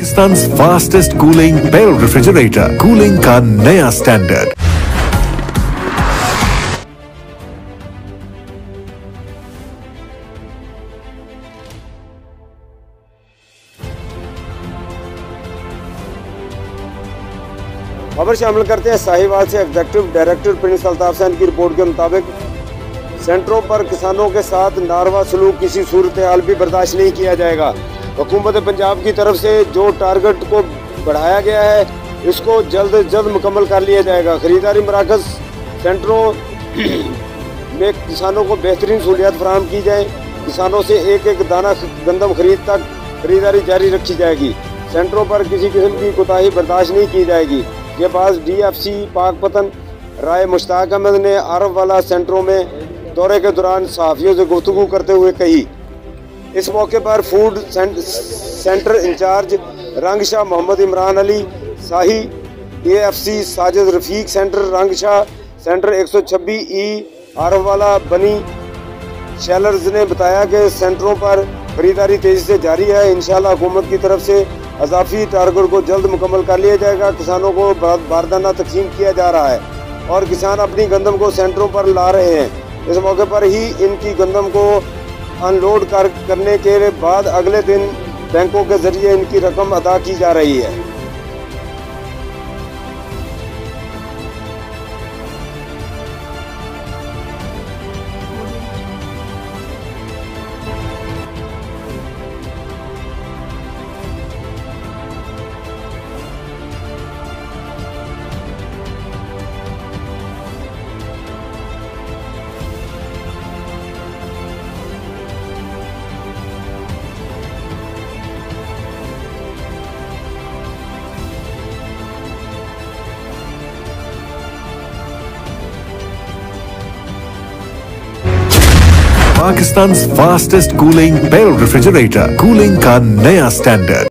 Pakistan's fastest cooling barrel refrigerator, cooling का नया standard. खबर शामिल करते हैं साहिवाल से। Executive director Prince Altaf Hussain की रिपोर्ट के मुताबिक सेंटरों पर किसानों के साथ नारवा सलूक किसी सूरत हाल भी बर्दाश्त नहीं किया जाएगा। हुकूमत पंजाब की तरफ से जो टारगेट को बढ़ाया गया है इसको जल्द से जल्द मुकम्मल कर लिया जाएगा। खरीदारी मराकज़ सेंटरों में किसानों को बेहतरीन सहूलियात फराहम की जाए। किसानों से एक एक दाना गंदम खरीद तक खरीदारी जारी रखी जाएगी। सेंटरों पर किसी किस्म की कोताही बर्दाश्त नहीं की जाएगी। ये बात DFC पाकपतन राय मुश्ताक अहमद ने आरफ वाला सेंटरों में दौरे के दौरान सहाफ़ियों से गुफ्तगू करते हुए कही। इस मौके पर food centre incharge Rangshah Mohammad Imran Ali Shahi, AFC Sajid Rafiq centre Rangshah, centre 126E आरफवाला बनी शेलर्स ने बताया कि सेंटरों पर खरीदारी तेजी से जारी है। इंशाल्लाह हुकूमत की तरफ से अजाफी टारगेट को जल्द मुकम्मल कर लिया जाएगा। किसानों को बारदाना तकसीम किया जा रहा है और किसान अपनी गंदम को सेंटरों पर ला रहे हैं। इस मौके पर ही इनकी गंदम को अनलोड करने के बाद अगले दिन बैंकों के जरिए इनकी रकम अदा की जा रही है। Pakistan's fastest cooling barrel refrigerator, cooling का नया स्टैंडर्ड।